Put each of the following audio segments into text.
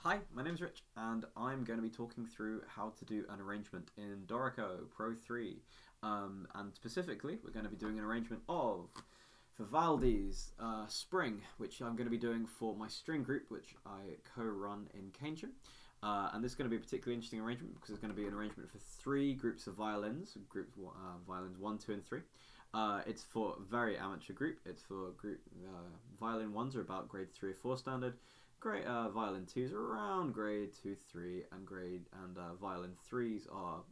Hi, my name's Rich, and I'm going to be talking through how to do an arrangement in Dorico Pro 3. And specifically, we're going to be doing an arrangement of Vivaldi's Spring, which I'm going to be doing for my string group, which I co-run in Keynsham. And this is going to be a particularly interesting arrangement because it's going to be an arrangement for three groups of violins, violins 1, 2, and 3. It's for a very amateur group. It's for group violin 1s are about grade 3 or 4 standard. Violin 2s are around grade 2, 3, and violin 3s are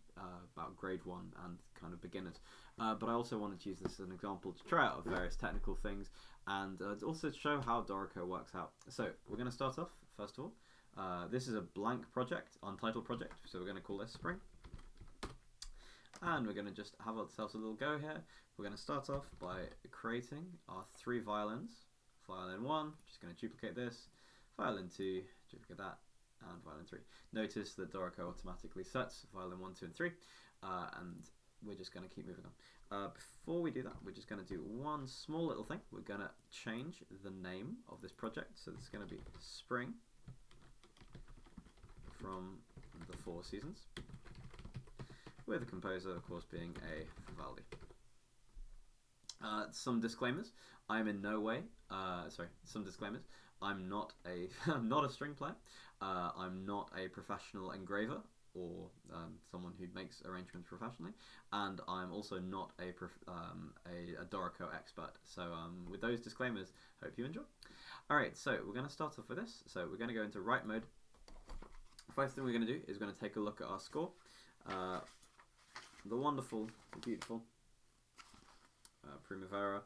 about grade 1 and kind of beginners. But I also wanted to use this as an example to try out various technical things and also to show how Dorico works out. So we're going to start off, first of all. This is a blank project, untitled project, so we're going to call this Spring. And we're going to just have ourselves a little go here. We're going to start off by creating our three violins. Violin 1, just going to duplicate this. Violin 2, duplicate that, and violin 3. Notice that Dorico automatically sets violin 1, 2, and 3, and we're just going to keep moving on. Before we do that, we're just going to do one small little thing. We're going to change the name of this project, so this is going to be Spring from the Four Seasons, with the composer, of course, being a Vivaldi. Some disclaimers. I'm in no way, some disclaimers. I'm not a I'm not a string player. I'm not a professional engraver or someone who makes arrangements professionally, and I'm also not a Dorico expert. So with those disclaimers, hope you enjoy. All right, so we're going to start off with this. So we're going to go into write mode. First thing we're going to do is we're going to take a look at our score. The wonderful, the beautiful Primavera,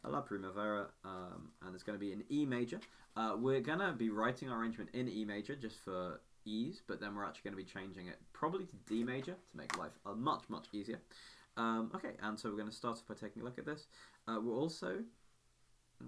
La Primavera, and it's going to be in E major. We're going to be writing our arrangement in E major just for ease, but then we're actually going to be changing it probably to D major to make life much easier. Okay, and so we're going to start off by taking a look at this. We're also 2,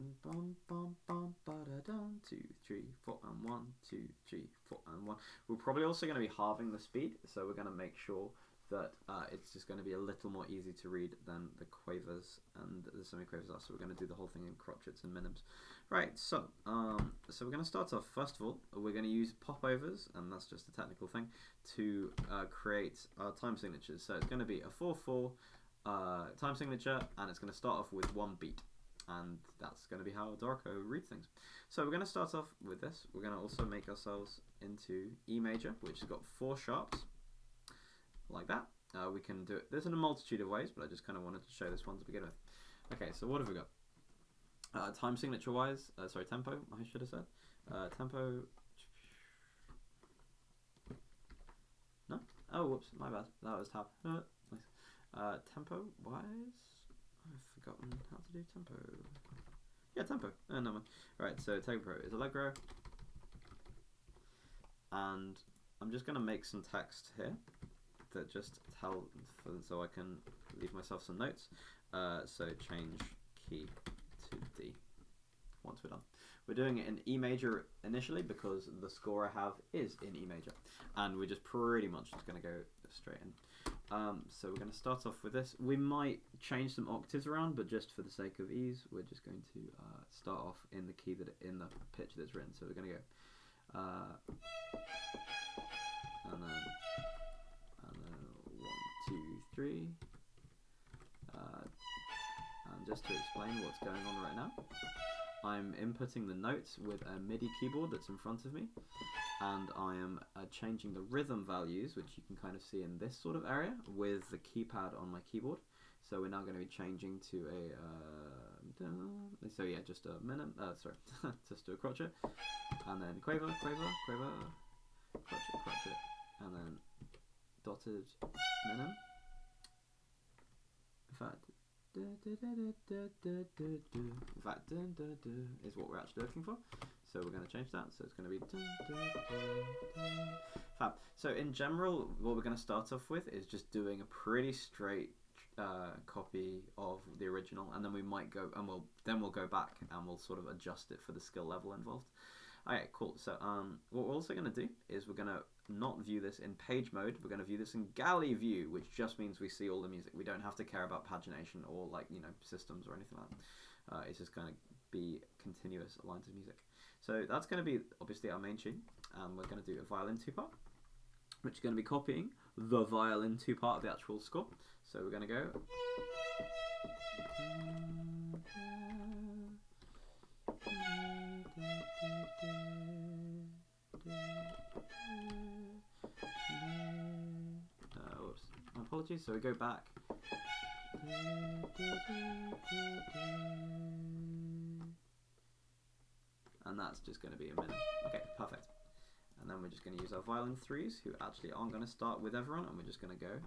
3, 4, and 1, 2, 3, 4, and 1. We're probably also going to be halving the speed, so we're going to make sure that it's just going to be a little more easy to read than the quavers and the semiquavers are. So we're going to do the whole thing in crotchets and minims. Right, so we're going to start off. First of all, we're going to use popovers, and that's just a technical thing, to create our time signatures. So it's going to be a 4/4 time signature, and it's going to start off with one beat. And that's going to be how Dorico reads things. So we're going to start off with this. We're going to also make ourselves into E major, which has got 4 sharps, like that. We can do it. There's in a multitude of ways, but I just kind of wanted to show this one to begin with. Okay, so what have we got? Time signature wise, tempo, I should have said. Tempo. No? Oh, whoops, my bad. That was tab. Nice. Tempo wise, I've forgotten how to do tempo. Yeah, tempo. No mind. Right, so tempo is allegro. And I'm just going to make some text here that just so I can leave myself some notes. So change key to D once we're done. We're doing it in E major initially because the score I have is in E major, and we're just pretty much just going to go straight in. So we're going to start off with this. We might change some octaves around, but just for the sake of ease, we're just going to start off in the key in the pitch that's written. So we're going to go and then 1, 2, 3. And just to explain what's going on right now, I'm inputting the notes with a MIDI keyboard that's in front of me, and I am changing the rhythm values, which you can kind of see in this sort of area, with the keypad on my keyboard. So we're now going to be changing to just a minim, just do a crotchet, and then quaver, crotchet, and then dotted minim. In fact, is what we're actually looking for. So we're going to change that. So it's going to be fab. So in general, what we're going to start off with is just doing a pretty straight copy of the original, and then we might go and we'll go back and we'll sort of adjust it for the skill level involved. Okay, cool. So what we're also going to do is we're going to not view this in page mode. We're going to view this in galley view, which just means we see all the music. We don't have to care about pagination or systems or anything like that. It's just going to be continuous lines of music. So that's going to be obviously our main tune, and we're going to do a violin 2-part, which is going to be copying the violin 2-part of the actual score. So we're going to go. Whoops, my apologies. So we go back. And that's just going to be a minute. Okay, perfect. And then we're just going to use our violin 3s, who actually aren't going to start with everyone, and we're just going to go.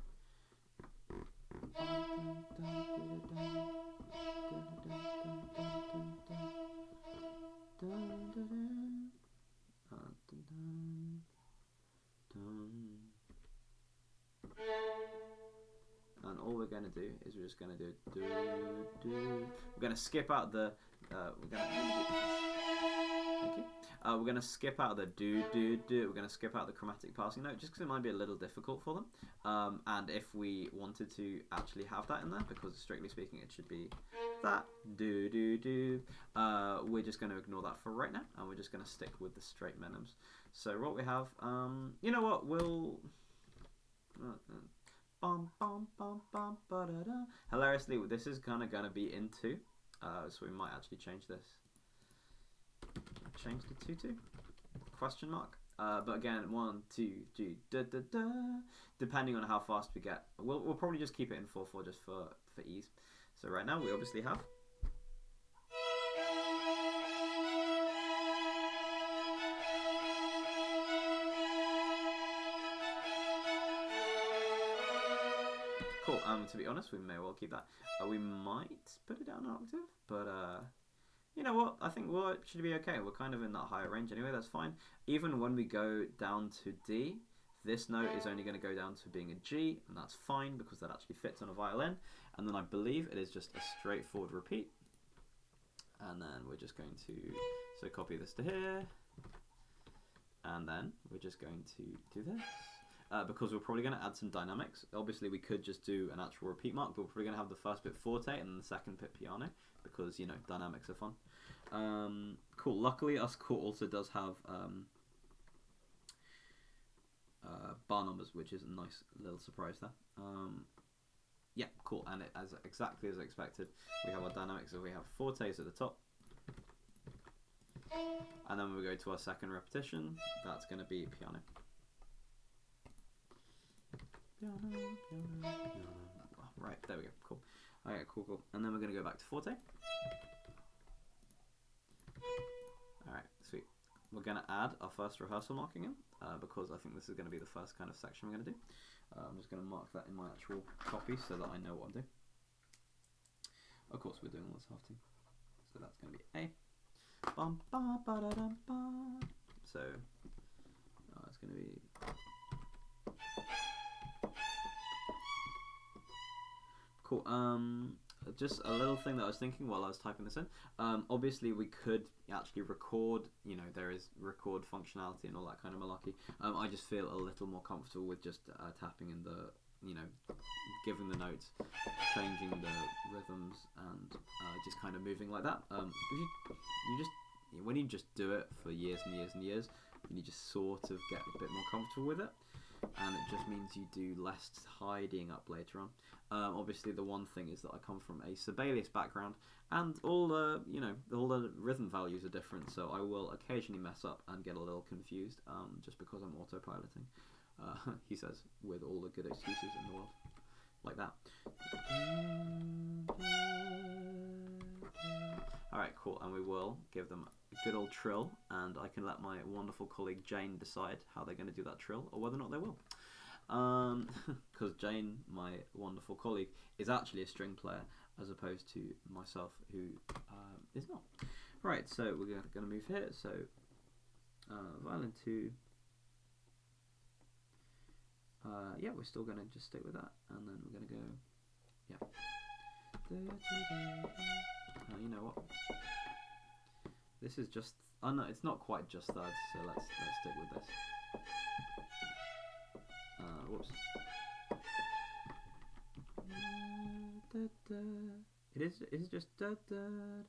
And all we're going to do is we're just going to do do do. We're going to skip out the. Thank you. We're going to skip out the do do do. We're going to skip out the chromatic passing note just because it might be a little difficult for them. And if we wanted to actually have that in there, because strictly speaking it should be that do do do. We're just going to ignore that for right now, and we're just going to stick with the straight minims. So what we have, you know what? We'll. Bum, bum, bum, bum, ba-da-da. Hilariously, this is kind of going to be in 2, so we might actually change this. Change to 2-2? Question mark. But again, 1, 2, 3, da da da. Depending on how fast we get, we'll probably just keep it in 4/4 just for ease. So right now we obviously have. Cool. To be honest, we may well keep that. We might put it down an octave, but you know what? I think we'll actually be okay. We're kind of in that higher range anyway. That's fine. Even when we go down to D, this note is only going to go down to being a G, and that's fine because that actually fits on a violin. And then I believe it is just a straightforward repeat. And then we're just going to copy this to here, and then we're just going to do this. Because we're probably going to add some dynamics. Obviously, we could just do an actual repeat mark, but we're probably going to have the first bit forte and then the second bit piano, because, you know, dynamics are fun. Cool. Luckily, our score also does have bar numbers, which is a nice little surprise there. Yeah, cool. And it, as exactly as expected, we have our dynamics. So we have fortes at the top. And then we go to our second repetition. That's going to be piano. Right, there we go. Cool. Okay, cool. And then we're going to go back to forte. Alright, sweet. We're going to add our first rehearsal marking in, because I think this is going to be the first kind of section we're going to do. I'm just going to mark that in my actual copy so that I know what I'm doing. Of course, we're doing all this half tune. So that's going to be A. Bum, ba, ba, da, dum, ba. So it's going to be. Cool. Just a little thing that I was thinking while I was typing this in. Obviously, we could actually record. You know, there is record functionality and all that kind of malarkey. I just feel a little more comfortable with just tapping in the, you know, giving the notes, changing the rhythms, and just kind of moving like that. When you just do it for years and years and years, you just sort of get a bit more comfortable with it. And it just means you do less tidying up later on. Obviously, the one thing is that I come from a Sibelius background, and all the rhythm values are different. So I will occasionally mess up and get a little confused, just because I'm autopiloting. He says, with all the good excuses in the world, like that. All right, cool. And we will give them a good old trill, and I can let my wonderful colleague Jane decide how they're going to do that trill, or whether or not they will. Because Jane, my wonderful colleague, is actually a string player, as opposed to myself, who is not. Right, so we're going to move here. So violin 2. Yeah, we're still going to just stick with that, and then we're going to go. Yeah. You know what? This is just. Oh no, it's not quite just thirds. So let's stick with this. Whoops. It is just da da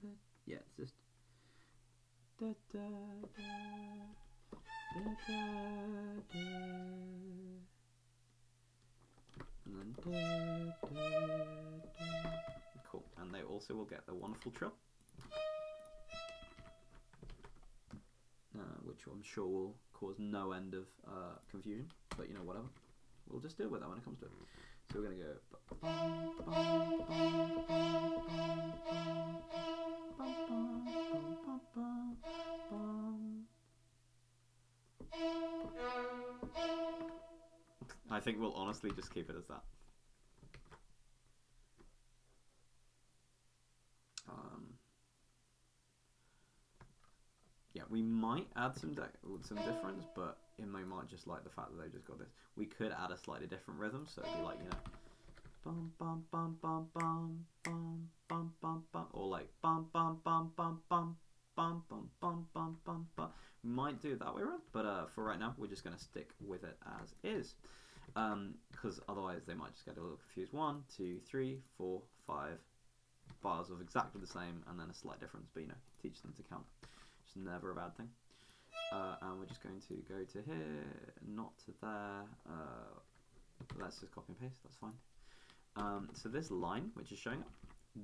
da. Yeah, it's just Cool, and they also will get the wonderful trill, which I'm sure will cause no end of confusion, but you know, whatever. We'll just deal with that when it comes to it. So we're going to go. I think we'll honestly just keep it as that. Yeah, we might add some difference, but it might just like the fact that they just got this. We could add a slightly different rhythm, so it'd be like, you know, bum bum bum bum bum bum bum bum bum, or like bum bum bum bum bum bum bum bum bum bum bum. We might do it that way around, but for right now, we're just gonna stick with it as is, because otherwise they might just get a little confused. 1, 2, 3, 4, 5 bars of exactly the same, and then a slight difference. But you know, teach them to count. It's never a bad thing. And we're just going to go to here, not to there. Let's just copy and paste, that's fine. So this line, which is showing up,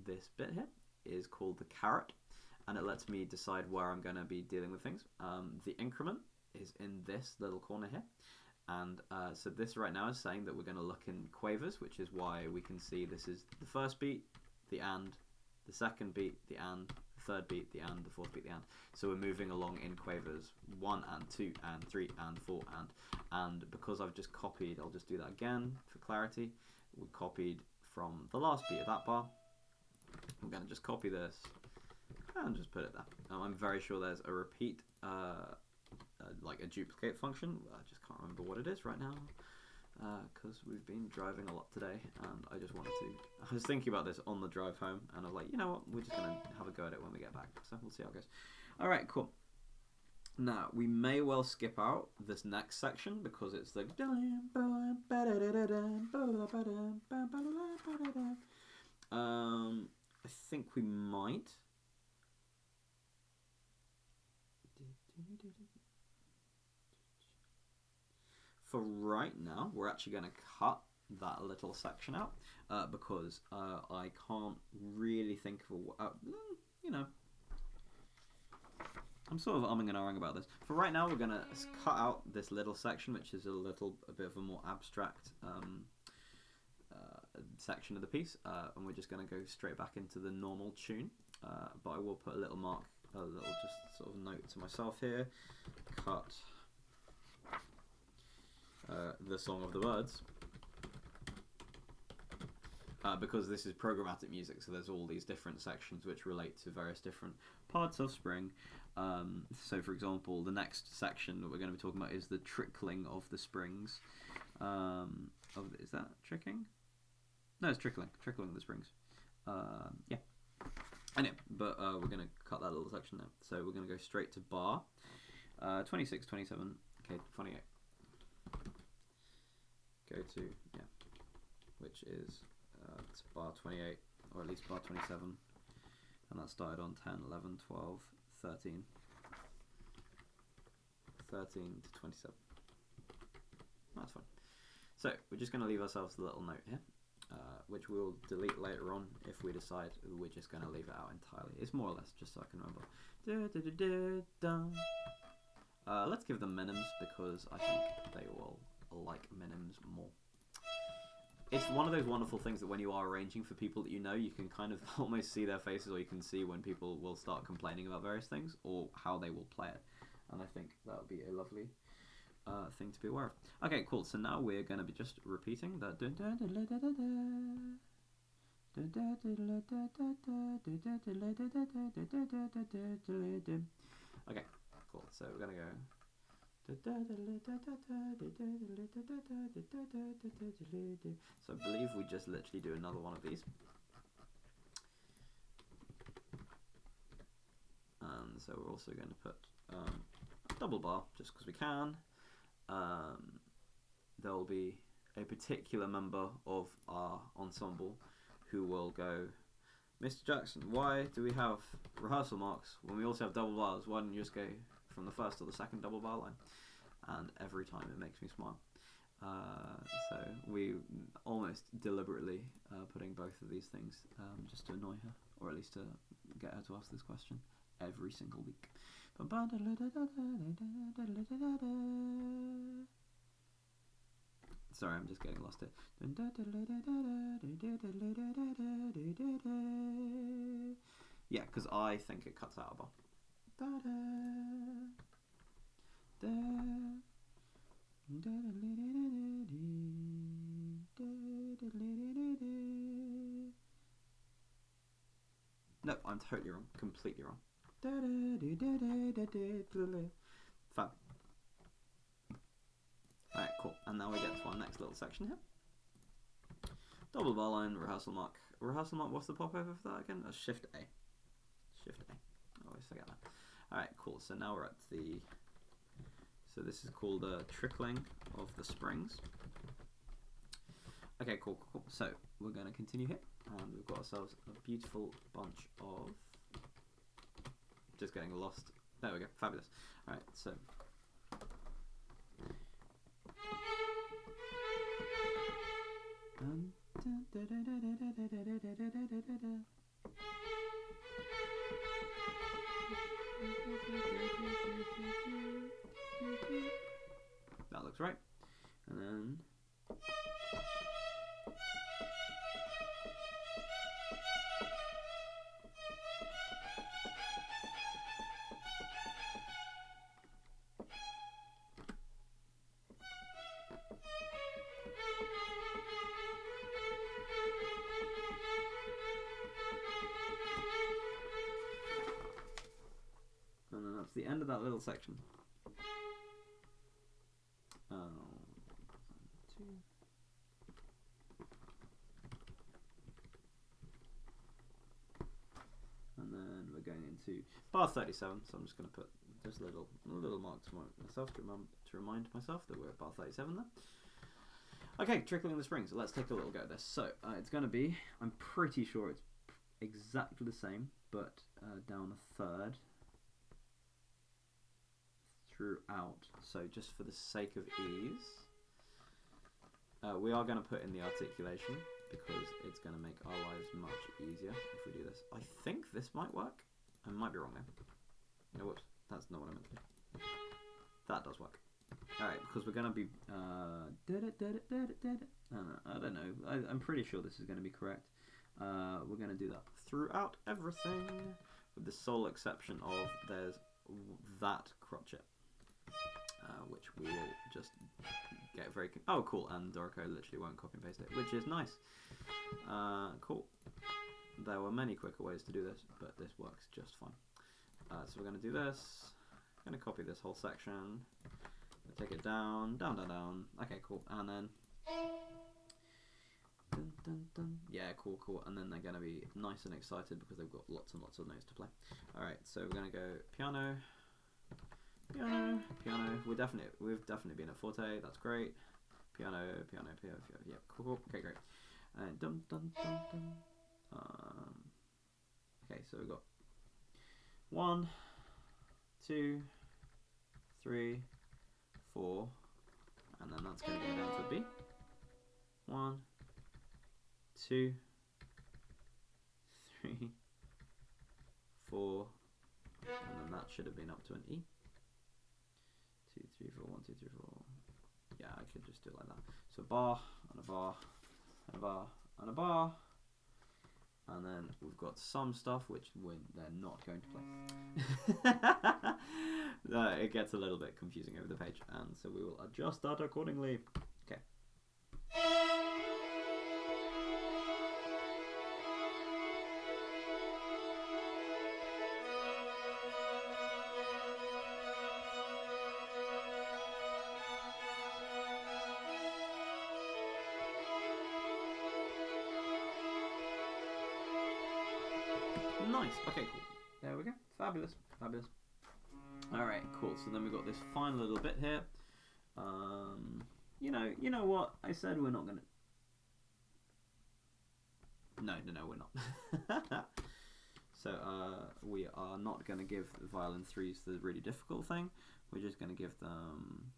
this bit here, is called the caret, and it lets me decide where I'm going to be dealing with things. The increment is in this little corner here, and so this right now is saying that we're going to look in quavers, which is why we can see this is the first beat, the and, the second beat, the and, third beat, the and, the fourth beat, the and. So we're moving along in quavers 1 and 2 and 3 and 4 and because I've just copied, I'll just do that again for clarity. We copied from the last beat of that bar. I'm going to just copy this and just put it there. I'm very sure there's a repeat, like a duplicate function. I just can't remember what it is right now, because we've been driving a lot today, and I just wanted to. I was thinking about this on the drive home, and I was like, you know what, we're just gonna have a go at it when we get back. So we'll see how it goes. All right, cool. Now we may well skip out this next section because it's the. I think we might. For right now, we're actually going to cut that little section out because I can't really think of a... you know, I'm sort of umming and ahhing about this. For right now, we're going to cut out this little section, which is a bit of a more abstract section of the piece, and we're just going to go straight back into the normal tune. But I will put a little mark, a little just sort of note to myself here. Cut the Song of the Birds, because this is programmatic music, so there's all these different sections which relate to various different parts of spring. So for example, the next section that we're going to be talking about is the trickling of the springs. Is that tricking? No, it's trickling of the springs. Yeah. Anyway, but we're going to cut that little section there. So we're going to go straight to bar 26, 27, okay, 28. Go to, yeah, which is it's bar 28, or at least bar 27, and that started on 10, 11, 12, 13, 13 to 27. That's fine. So we're just going to leave ourselves a little note here, which we'll delete later on if we decide we're just going to leave it out entirely. It's more or less just so I can remember. Let's give them minims because I think they will like minims more. It's one of those wonderful things that when you are arranging for people that you know, you can kind of almost see their faces, or you can see when people will start complaining about various things or how they will play it, and I think that would be a lovely thing to be aware of. Okay, cool. So now we're going to be just repeating that. Okay, cool. So we're going to go. So I believe we just literally do another one of these. And so we're also going to put a double bar just because we can. There will be a particular member of our ensemble who will go Mr. Jackson, why do we have rehearsal marks when we also have double bars? Why didn't you just go from the first to the second double bar line? And every time it makes me smile. So we almost deliberately putting both of these things just to annoy her, or at least to get her to ask this question every single week. Sorry, I'm just getting lost here. Yeah, because I think it cuts out a bar. No, I'm totally wrong. Completely wrong. Fab. Alright, cool. And now we get to our next little section here. Double bar line, rehearsal mark. Rehearsal mark, what's the popover for that again? Shift A. Shift A. I always forget that. Alright, cool. So now we're at the... So this is called trickling of the springs. Okay, cool. So we're going to continue here. And we've got ourselves a beautiful bunch of... Just getting lost. There we go. Fabulous. Alright, so... That looks right. And then... And then that's the end of that little section. And then we're going into bar 37, so I'm just going to put just a little mark to myself to remind myself that we're at bar 37 there. Okay, trickling the springs. So let's take a little go at this. So it's going to be, I'm pretty sure it's exactly the same, but down a third throughout. So just for the sake of ease, we are going to put in the articulation because it's going to make our lives much easier if we do this. I think this might work. I might be wrong there. No, whoops. That's not what I meant to do. That does work. Alright, because we're going to be... I don't know. I'm pretty sure this is going to be correct. We're going to do that throughout everything, with the sole exception of there's that crotchet, which we will just get very... Oh, cool. And Dorico literally won't copy and paste it, which is nice. Cool. There were many quicker ways to do this, but this works just fine. So we're going to do this. I'm going to copy this whole section. Take it down, down. Okay, cool. And then... Dun, dun, dun. Yeah, cool. And then they're going to be nice and excited because they've got lots and lots of notes to play. Alright, so we're going to go piano, piano. We've definitely been at forte. That's great. Piano. Yeah, cool. Okay, great. And dum. Okay, so we've got 1, 2, 3, 4, and then that's going to go down to a B. 1, 2, 3, 4, and then that should have been up to an E. 2, 3, 4, 1, 2, 3, 4. Yeah, I could just do it like that. So bar and a bar and a bar and a bar, and then we've got some stuff which they're not going to play. It gets a little bit confusing over the page, and so we will adjust that accordingly. Okay. Nice. Okay, cool. There we go. Fabulous. Alright, cool. So then we've got this final little bit here. You know what? I said we're not gonna... No, we're not. So we are not going to give the violin threes the really difficult thing. We're just going to give them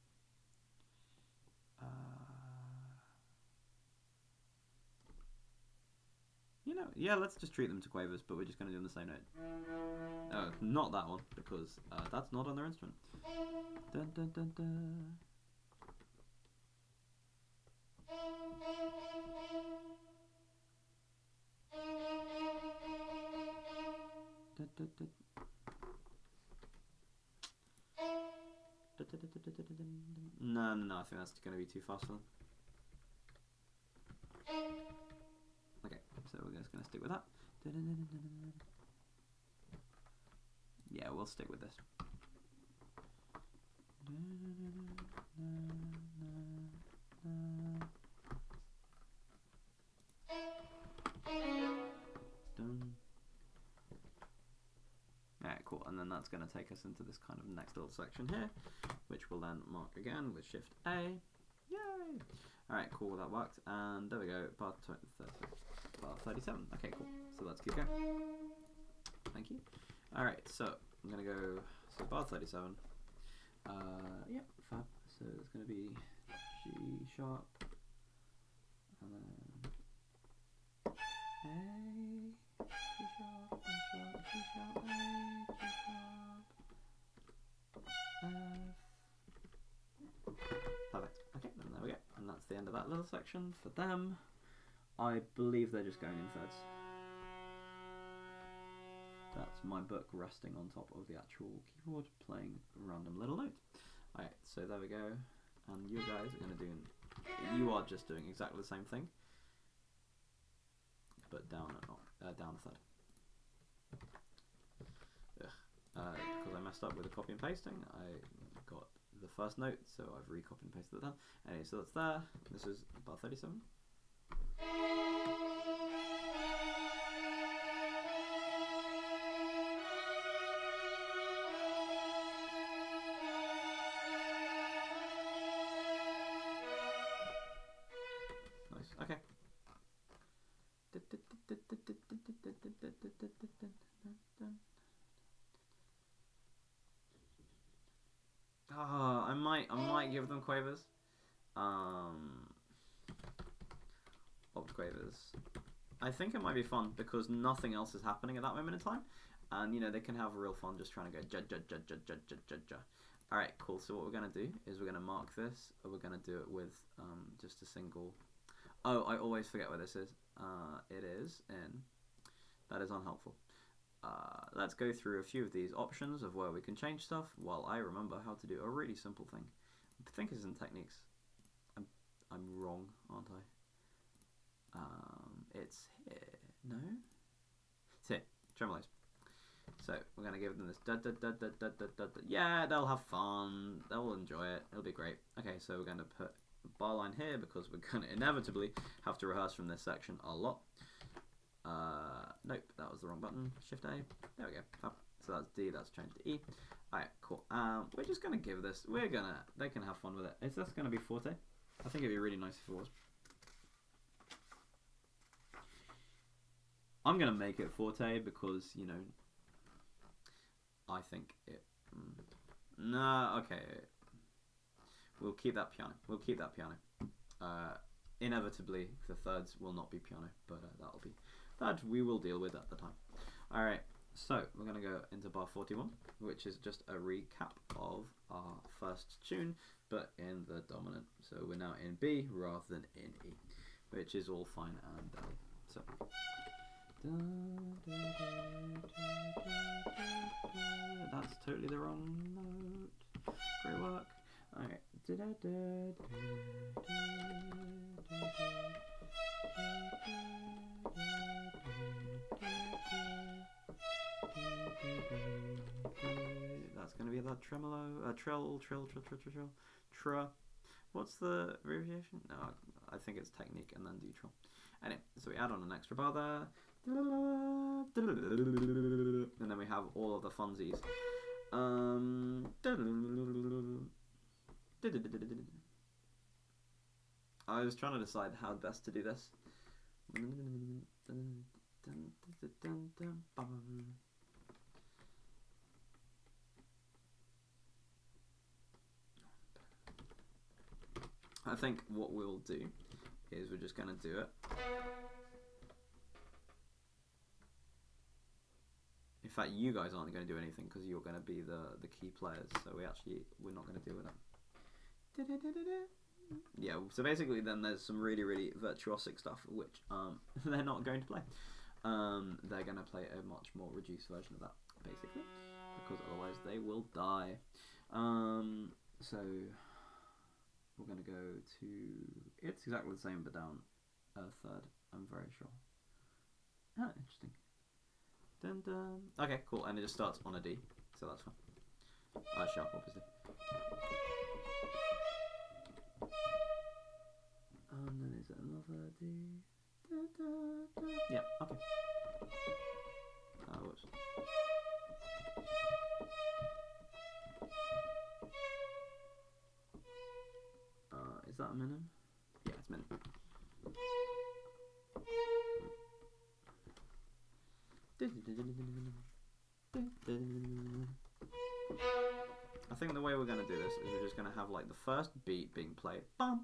yeah, let's just treat them to quavers, but we're just going to do them the same note. Oh, not that one, because that's not on their instrument. Dun, dun, dun, dun. Dun, dun, dun. No, I think that's going to be too fast for them. Okay, so we're just going to stick with that. Yeah, we'll stick with this. Done. Alright, cool, and then that's going to take us into this kind of next little section here, which we'll then mark again with Shift A. Yay! Alright, cool, that worked, and there we go, bar 37. Okay, cool, so let's keep going. Thank you. Alright, so I'm going to go, so bar 37, yep, fab, so it's going to be G sharp, and then A, G sharp, G sharp, G sharp, A, G sharp, F. Perfect. Okay, then there we go. And that's the end of that little section for them. I believe they're just going in thirds. That's my book resting on top of the actual keyboard, playing a random little note. Alright, so there we go. And you guys are going to do, you are just doing exactly the same thing, but down a third. Because I messed up with the copy and pasting, I got the first note, so I've recopied and pasted it down. Anyway, so that's there. This is bar 37. Nice. Okay. I might give them quavers. Opt quavers. I think it might be fun because nothing else is happening at that moment in time, and you know they can have real fun just trying to go ja ja ja ja ja ja ja ja. All right, cool. So what we're gonna do is we're gonna mark this, or we're gonna do it with just a single. Oh, I always forget where this is. It is in. That is unhelpful. Let's go through a few of these options of where we can change stuff while I remember how to do a really simple thing. I think it's in techniques. I'm wrong, aren't I? It's here. No? It's here. Tremolos. So we're going to give them this da da da da da da da da. Yeah, they'll have fun. They'll enjoy it. It'll be great. Okay, so we're going to put a bar line here because we're going to inevitably have to rehearse from this section a lot. Nope, that was the wrong button. Shift A. There we go. Oh, so that's D, that's changed to E. Alright, cool. We're just gonna give this, they can have fun with it. Is this gonna be forte? I think it'd be really nice if it was. I'm gonna make it forte because, you know, I think it, no, okay. We'll keep that piano. We'll keep that piano. Inevitably, the thirds will not be piano, but that'll be, that we will deal with at the time. Alright, so we're going to go into bar 41, which is just a recap of our first tune, but in the dominant. So we're now in B rather than in E, which is all fine and dandy. So. That's totally the wrong note. Great work. Alright. That's going to be that tremolo, trill. What's the abbreviation? No, I think it's technique and then do trill. Anyway, so we add on an extra bar there. And then we have all of the funsies. I was trying to decide how best to do this. I think what we'll do is we're just going to do it. In fact, you guys aren't going to do anything because you're going to be the key players, so we're not going to deal with that. Yeah, so basically then there's some really, really virtuosic stuff which they're not going to play. They're going to play a much more reduced version of that, basically, because otherwise they will die. So we're going to go to... It's exactly the same, but down a third, I'm very sure. Ah, interesting. Dun, dun. Okay, cool, and it just starts on a D, so that's fine. Sharp, obviously. And then is it another D? Da, da, da. Yeah, okay. Whoops. Is that a minim? Yeah, it's minim. I think the way we're going to do this is we're just going to have like the first beat being played, and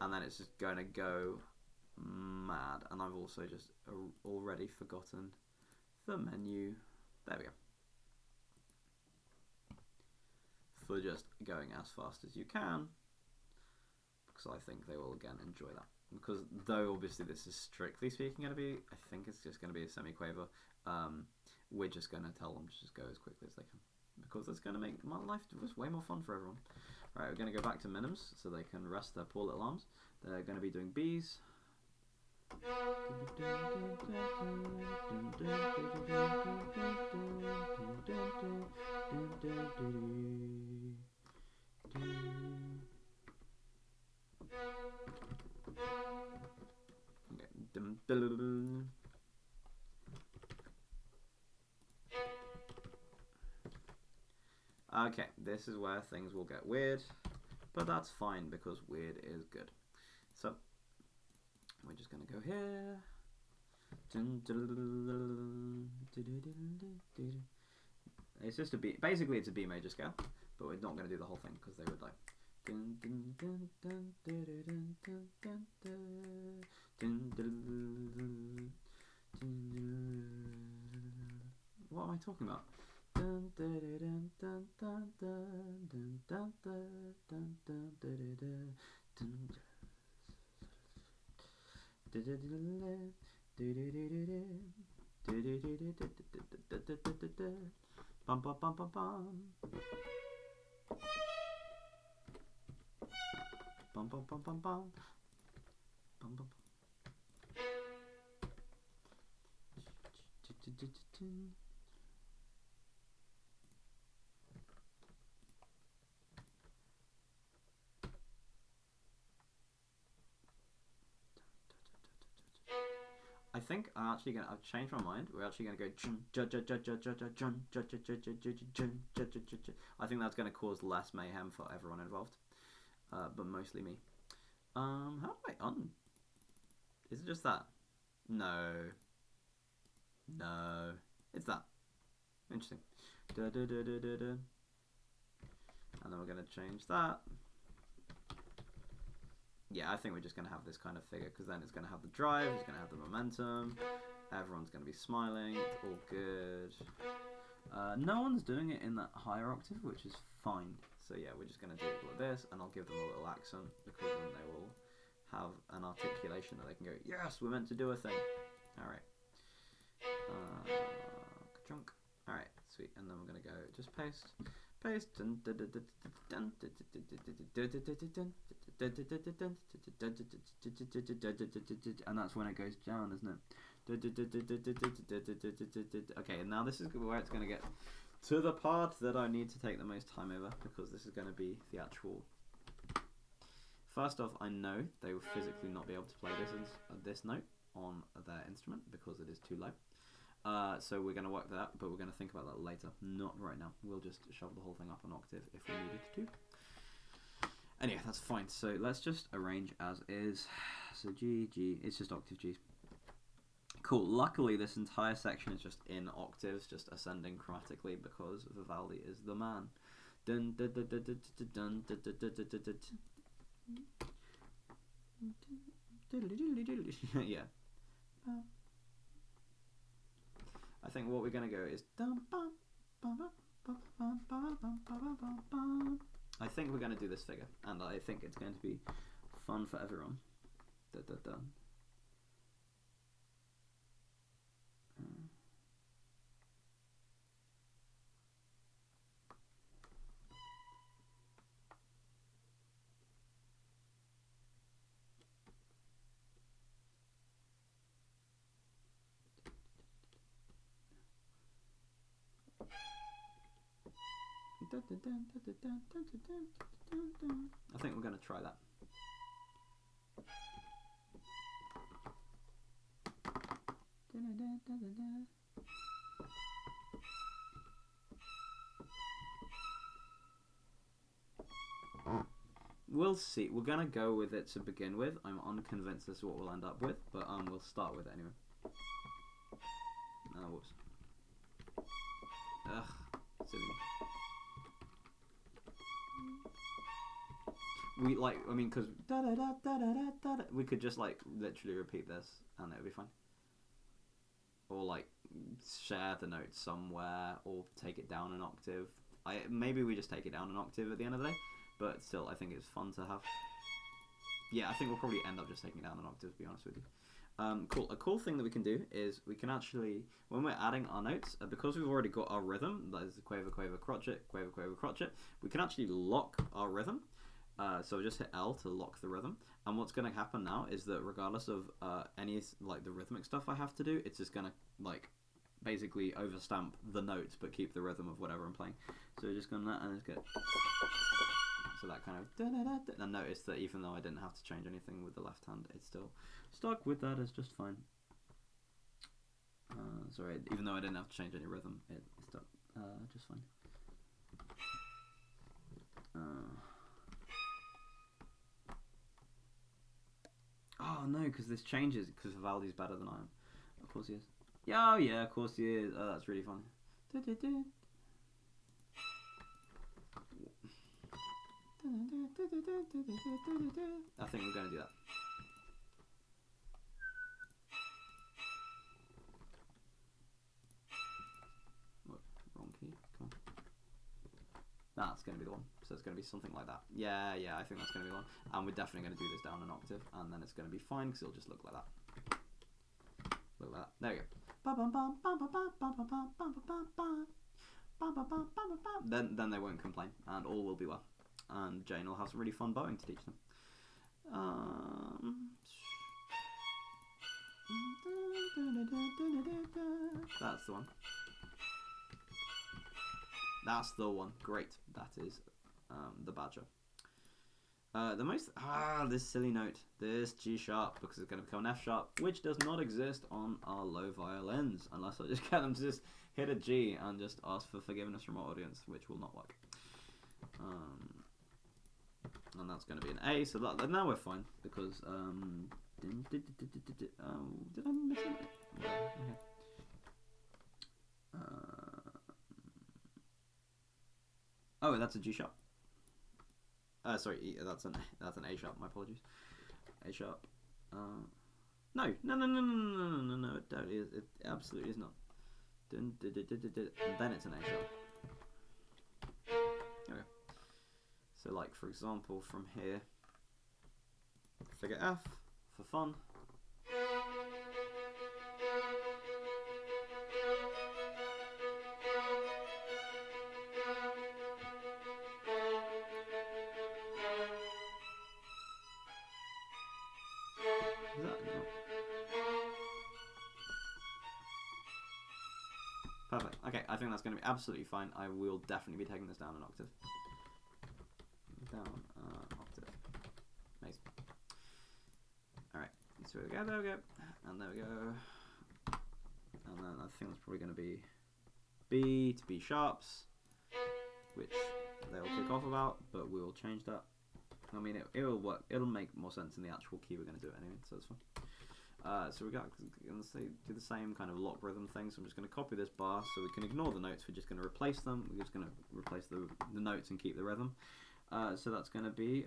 then it's just going to go mad. And I've also just already forgotten the menu. There we go. For just going as fast as you can, because I think they will again enjoy that. Because though obviously this is strictly speaking going to be, I think it's just going to be a semi-quaver, we're just going to tell them to just go as quickly as they can, because it's going to make my life just way more fun for everyone. Right, we're going to go back to minims so they can rest their poor little arms. They're going to be doing Bs. Okay, this is where things will get weird, but that's fine because weird is good. So we're just gonna go here. It's just a B. Basically, it's a B major scale, but we're not gonna do the whole thing because they would like. What am I talking about? Bum bum bum bum bum. Bum bum bum bum bum. Bum bum. I think I've changed my mind. We're actually gonna go. I think that's gonna cause less mayhem for everyone involved, but mostly me. How do I Is it just that? No. No. It's that. Interesting. And then we're gonna change that. Yeah, I think we're just going to have this kind of figure, because then it's going to have the drive, it's going to have the momentum, everyone's going to be smiling, it's all good. No one's doing it in that higher octave, which is fine. So yeah, we're just going to do it like this, and I'll give them a little accent, because then they will have an articulation that they can go, yes, we're meant to do a thing. Alright. Chunk. Alright, sweet. And then we're going to go, just paste. Paste. And that's when it goes down, isn't it? Okay, and now this is where it's going to get to the part that I need to take the most time over, because this is going to be the actual... First off, I know they will physically not be able to play this note on their instrument because it is too low. So we're going to work that out, but we're going to think about that later, not right now. We'll just shove the whole thing up an octave if we needed to. Anyway, that's fine. So let's just arrange as is. So G, G, it's just octave G. Cool. Luckily, this entire section is just in octaves, just ascending chromatically because Vivaldi is the man. Dun, dun, dun, dun, dun, dun, dun, dun, dun, dun, dun, dun. Yeah. I think what we're gonna go is. I think we're gonna do this figure, and I think it's going to be fun for everyone. Dun, dun, dun. I think we're going to try that. We'll see. We're going to go with it to begin with. I'm unconvinced as to what we'll end up with, but we'll start with it anyway. Oh, whoops. Ugh, silly. We like, I mean, because we could just like literally repeat this and it would be fine. Or like share the notes somewhere, or take it down an octave. Maybe we just take it down an octave at the end of the day, but still, I think it's fun to have. Yeah, I think we'll probably end up just taking it down an octave, to be honest with you. Cool. A cool thing that we can do is we can actually, when we're adding our notes, because we've already got our rhythm, that is quaver, quaver, crotchet, quaver, quaver, crotchet, we can actually lock our rhythm. So we just hit L to lock the rhythm. And what's going to happen now is that regardless of any like the rhythmic stuff I have to do, it's just going to like basically overstamp the notes but keep the rhythm of whatever I'm playing. So we're just going to, and it's good. So that kind of, and notice that even though I didn't have to change anything with the left hand, it's still stuck with that as just fine. Sorry, even though I didn't have to change any rhythm, it stuck just fine. Oh no, because this changes, because Vivaldi's better than I am. Of course he is. Yeah, oh yeah, of course he is. Oh, that's really fun. I think we're going to do that. What? Wrong key. Come on. That's going to be the one. So it's going to be something like that. Yeah, I think that's going to be the one. And we're definitely going to do this down an octave, and then it's going to be fine because it'll just look like that. Look like that. There you go. Then they won't complain, and all will be well. And Jane will have some really fun bowing to teach them. That's the one. That's the one. Great. That is the badger. The most this silly note, this G sharp, because it's going to become an F sharp, which does not exist on our low violins, unless I just get them to just hit a G and just ask for forgiveness from our audience, which will not work. And that's going to be an A, so that now we're fine, because did I miss it? No, okay. Oh, that's a G sharp. Sorry, that's an A sharp. My apologies. A sharp. No, it totally is. It absolutely is not. And then it's an A sharp. Okay. So, like for example, from here, figure F for fun. Perfect. Okay, I think that's going to be absolutely fine. I will definitely be taking this down an octave. Down octave. Amazing. Alright, so there we go, and there we go. And then I think that's probably going to be B to B sharps, which they'll kick off about, but we will change that. I mean, it'll work. It'll make more sense in the actual key we're going to do it anyway, so it's fine. So we're going to do the same kind of lock rhythm thing. So I'm just going to copy this bar so we can ignore the notes. We're just going to replace them. We're just going to replace the notes and keep the rhythm. So that's going to be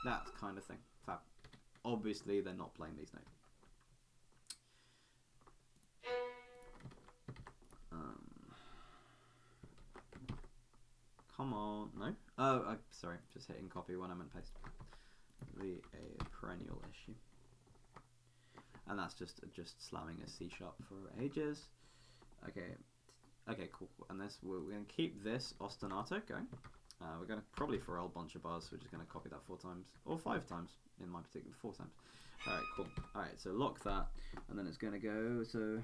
that kind of thing. Fab. Obviously, they're not playing these notes. Come on, no? Oh, sorry, just hitting copy when I meant paste. Be a perennial issue. And that's just slamming a C sharp for ages. Okay, cool. And this we're going to keep this ostinato going. We're going to probably for a whole bunch of bars, so we're just going to copy that 4 times or 5 times in my particular 4 times. All right, cool. All right, so lock that, and then it's going to go so.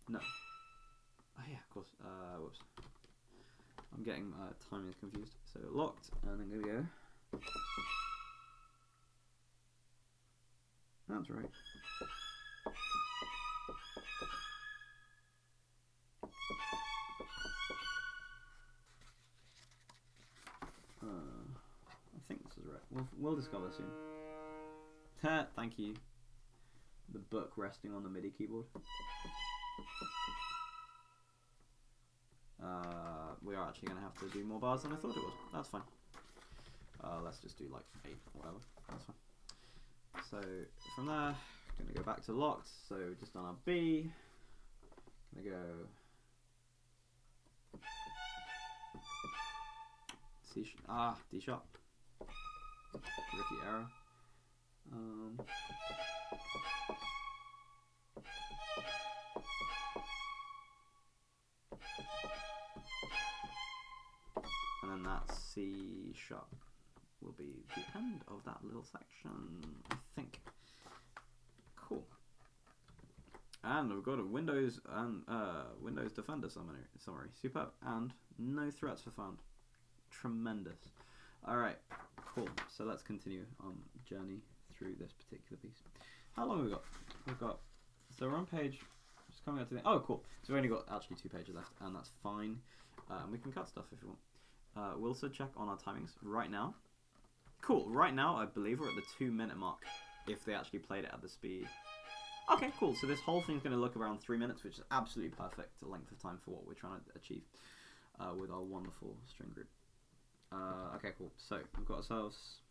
No. Oh yeah, of course. Whoops. I'm getting timings confused. So locked, and then we go. That's right. I think this is right. We'll discover soon. Thank you. The book resting on the MIDI keyboard. We are actually going to have to do more bars than I thought it was. That's fine. Let's just do like 8 or whatever. That's fine. So from there, I'm going to go back to locked. So just on our B, going to go D sharp. Rookie error. And then that C sharp will be the end of that little section, I think. Cool. And we've got a Windows and Windows Defender summary. Superb. And no threats were found. Tremendous. All right. Cool. So let's continue on journey through this particular piece. How long have we got? We've got. So we're on page. Just coming out to the. Oh, cool. So we've only got actually 2 pages left, and that's fine. And we can cut stuff if you want. We'll also check on our timings right now. Cool. Right now, I believe we're at the 2-minute mark. If they actually played it at the speed. Okay, cool. So this whole thing's going to look around 3 minutes, which is absolutely perfect length of time for what we're trying to achieve with our wonderful string group. Okay, cool. So we've got ourselves.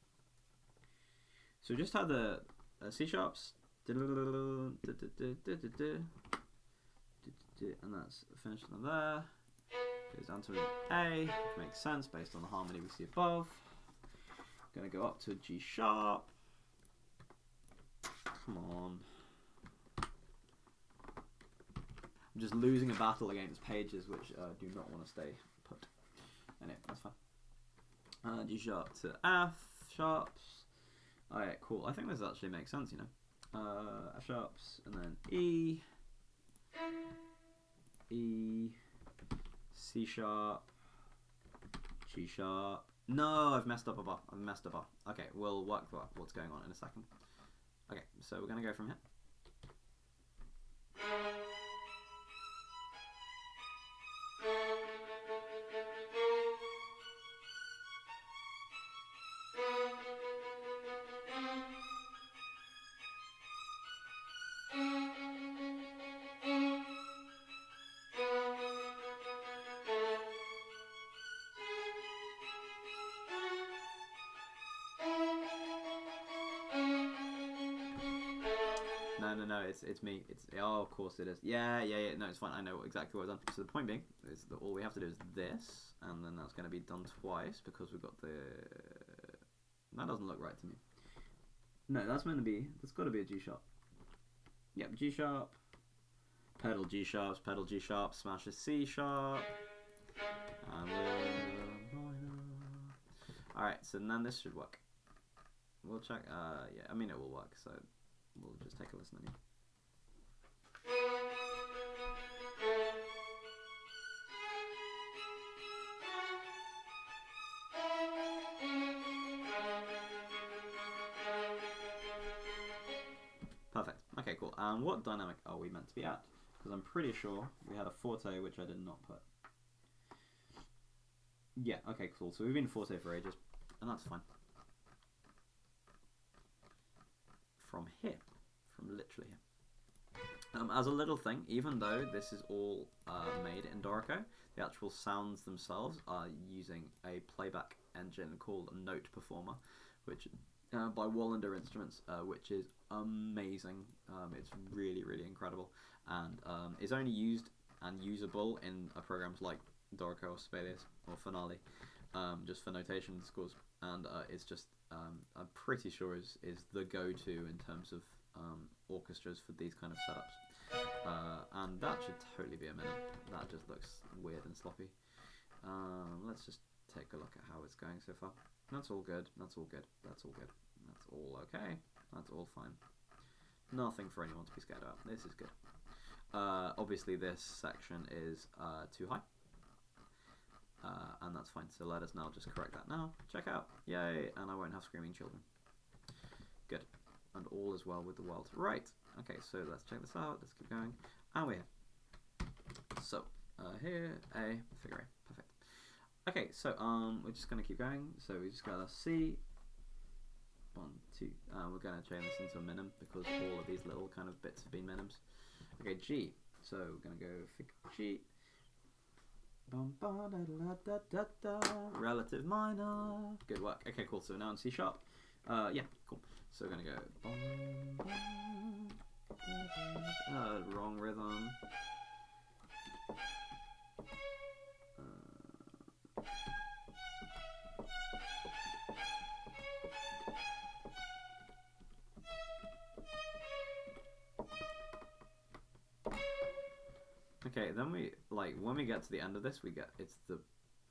So we just had the C sharps, and that's finished on there. Goes down to an A, which makes sense based on the harmony we see above. Going to go up to a G sharp. Come on. I'm just losing a battle against pages which do not want to stay put. Anyway, that's fine. G sharp to F sharps. Alright, cool. I think this actually makes sense, you know. F sharps, and then E. C sharp. G sharp. No, I've messed up a bar. Okay, we'll work what's going on in a second. Okay, so we're going to go from here. No, it's me. Oh, of course it is. Yeah. No, it's fine. I know exactly what I've done. So the point being is that all we have to do is this, and then that's going to be done twice because we've got the. That doesn't look right to me. No, that's meant to be. That's got to be a G sharp. Yep, G sharp. Pedal G sharps. Pedal G sharp. Smash a C sharp. And all right. So then this should work. We'll check. Yeah, I mean it will work. So. We'll just take a listen anyway. Okay, cool. And what dynamic are we meant to be at? Because I'm pretty sure we had a forte, which I did not put. Yeah, okay, cool. So we've been forte for ages, and that's fine. From here. From literally here. As a little thing, even though this is all made in Dorico, the actual sounds themselves are using a playback engine called Note Performer, which by Wallander Instruments, which is amazing. It's really, really incredible, and is only used and usable in programs like Dorico or Sibelius or Finale, just for notation scores, and it's just I'm pretty sure is the go-to in terms of orchestras for these kind of setups, and that should totally be a minute. That just looks weird and sloppy. Let's just take a look at how it's going so far. That's all good. That's all good. That's all good. That's all okay. That's all fine. Nothing for anyone to be scared about. This is good. Obviously this section is too high. And that's fine. So let us now just correct that now. Check out. Yay. And I won't have screaming children. Good. And all is well with the world. Right. Okay, so let's check this out. Let's keep going. And we're here. So, here, A, figure A. Perfect. Okay, so we're just going to keep going. So we just got a C. 1, 2. We're going to change this into a minim because all of these little kind of bits have been minims. Okay, G. So we're going to go figure G. Relative minor. Good work. Okay, cool. So now in C sharp. Yeah, cool. So we're going to go. Wrong rhythm. Okay, then we, like, when we get to the end of this, it's the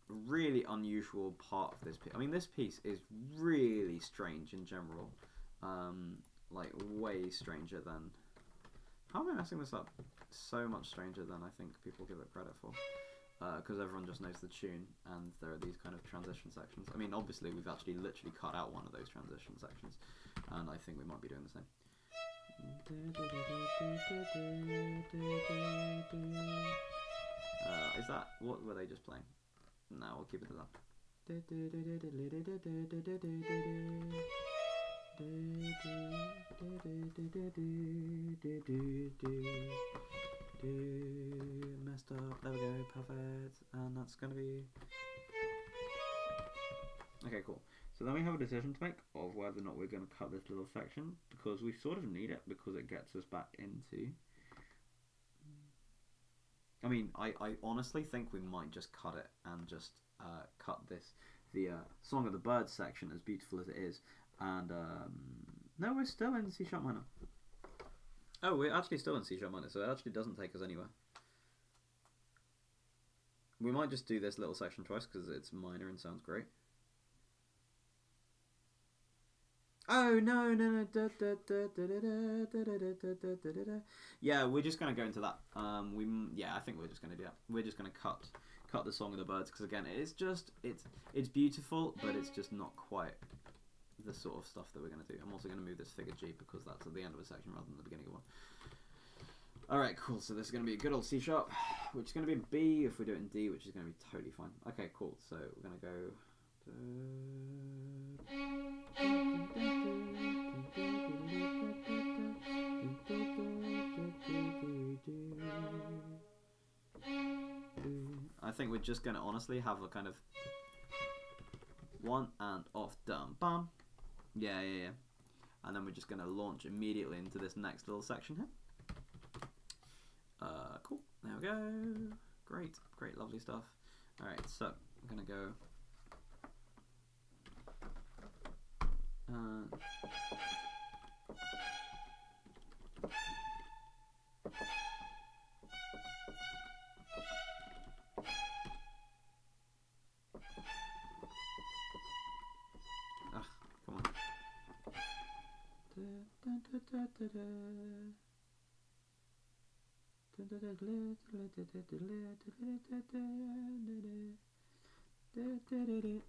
really unusual part of this piece. I mean, this piece is really strange in general. Like, way stranger than... How am I messing this up? So much stranger than I think people give it credit for. Because everyone just knows the tune, and there are these kind of transition sections. I mean, obviously, we've actually literally cut out one of those transition sections, and I think we might be doing the same. Is that, what were they just playing? No, we'll keep it to that. Messed up, there we go, perfect, and that's gonna be... Okay, cool. So then we have a decision to make of whether or not we're going to cut this little section, because we sort of need it because it gets us back into... I mean, I honestly think we might just cut it and just cut the Song of the Birds section, as beautiful as it is, and no, we're still in C sharp minor. Oh, we're actually still in C sharp minor, so it actually doesn't take us anywhere. We might just do this little section twice because it's minor and sounds great. Oh no. Yeah, we're just gonna go into that. Yeah, I think we're just gonna do that. We're just gonna cut the Song of the Birds because again, it's beautiful, but it's just not quite the sort of stuff that we're gonna do. I'm also gonna move this figure G because that's at the end of a section rather than the beginning of one. All right, cool. So this is gonna be a good old C sharp, which is gonna be a B if we do it in D, which is gonna be totally fine. Okay, cool. So we're gonna go. I think we're just going to honestly have a kind of one and off, dum bum. Yeah. And then we're just going to launch immediately into this next little section here. Cool. There we go. Great, lovely stuff. Alright, so I'm going to go.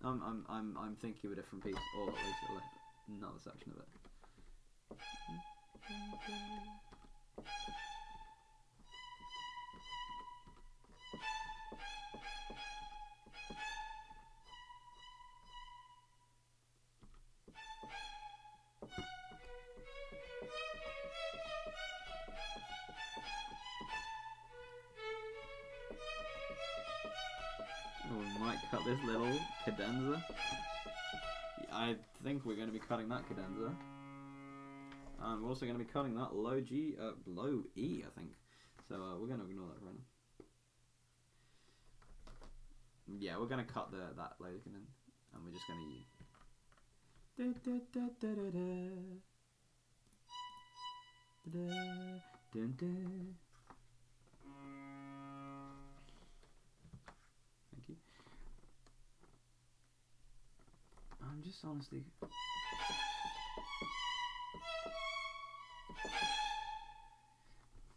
Come on. I'm thinking of a different piece, or at least another section of it. We might cut this little cadenza. I think we're going to be cutting that cadenza. And we're also going to be cutting that low G, low E, I think. So we're going to ignore that right now. Yeah, we're going to cut that low cadenza, and we're just going to use. Thank you. I'm just honestly.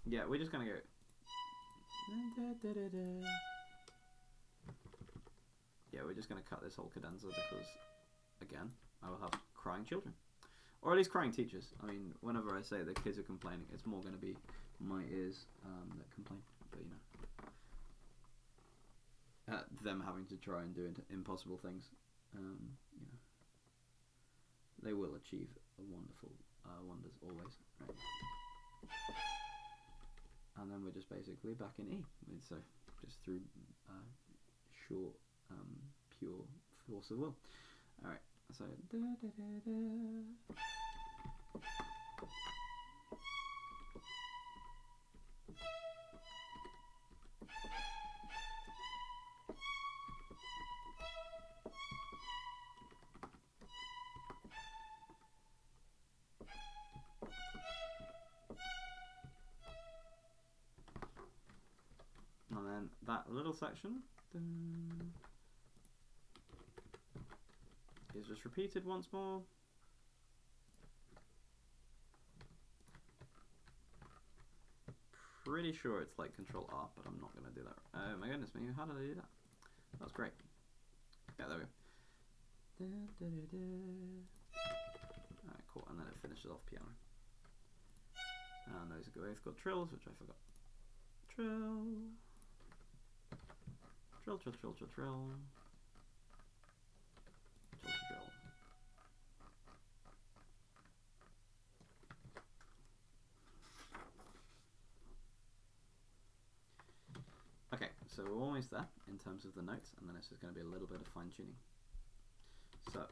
Yeah, we're just gonna go. Yeah, we're just gonna cut this whole cadenza because, again, I will have crying children, or at least crying teachers. I mean, whenever I say the kids are complaining, it's more gonna be my ears that complain. But you know, them having to try and do impossible things. You know, they will achieve wonderful wonders always, right? And then we're just basically back in E. So just through short, pure force of will. All right. So. And then that little section is just repeated once more. Pretty sure it's like Control R, but I'm not going to do that. Oh my goodness me, how did I do that? That was great. Yeah, there we go. Alright, cool, and then it finishes off piano. And those are both got trills, which I forgot. Trill. Trill, trill, trill, trill, trill. Trill, trill. Okay, so we're almost there in terms of the notes, and then it's just going to be a little bit of fine tuning. So,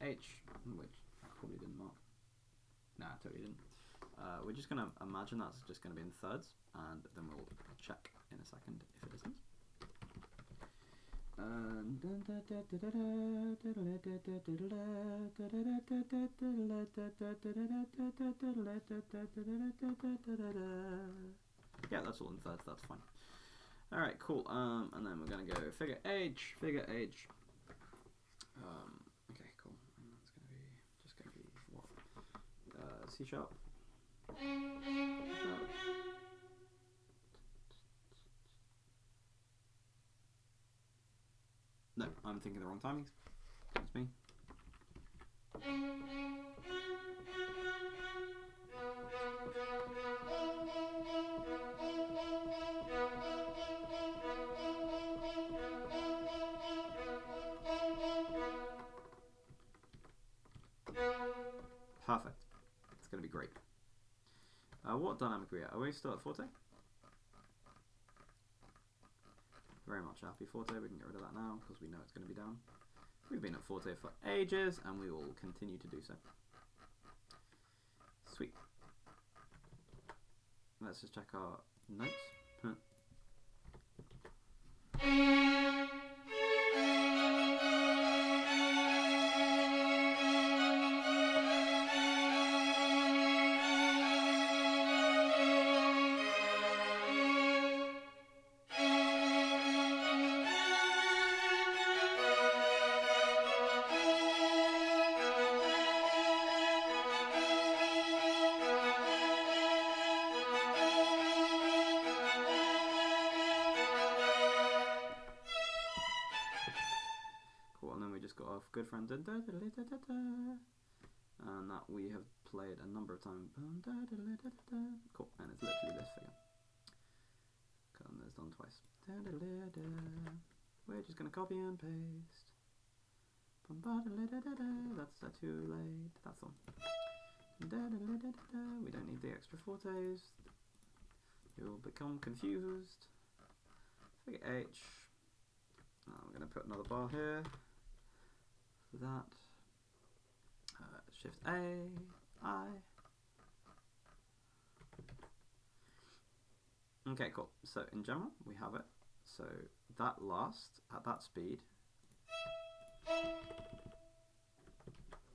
H, which I probably didn't mark. Nah, I totally didn't. We're just going to imagine that's just going to be in thirds, and then we'll check in a second if it isn't. Yeah, that's all in thirds, that's fine. Alright, cool. And then we're going to go figure H. Okay, cool. And that's going to be just going to be what? C sharp. No, I'm thinking the wrong timings. That's me. Perfect. It's going to be great. What dynamic are we at? Are we still at forte? Very much happy forte. We can get rid of that now because we know it's going to be down. We've been at forte for ages and we will continue to do so. Sweet. Let's just check our notes. Got our good friend and that we have played a number of times. Cool, and it's literally this figure. And it's done twice. We're just gonna copy and paste. That's too late. That's on. We don't need the extra fortes. You'll become confused. Figure H. I'm going to put another bar here for that. Shift A, I. Okay, cool. So in general, we have it. So that lasts at that speed.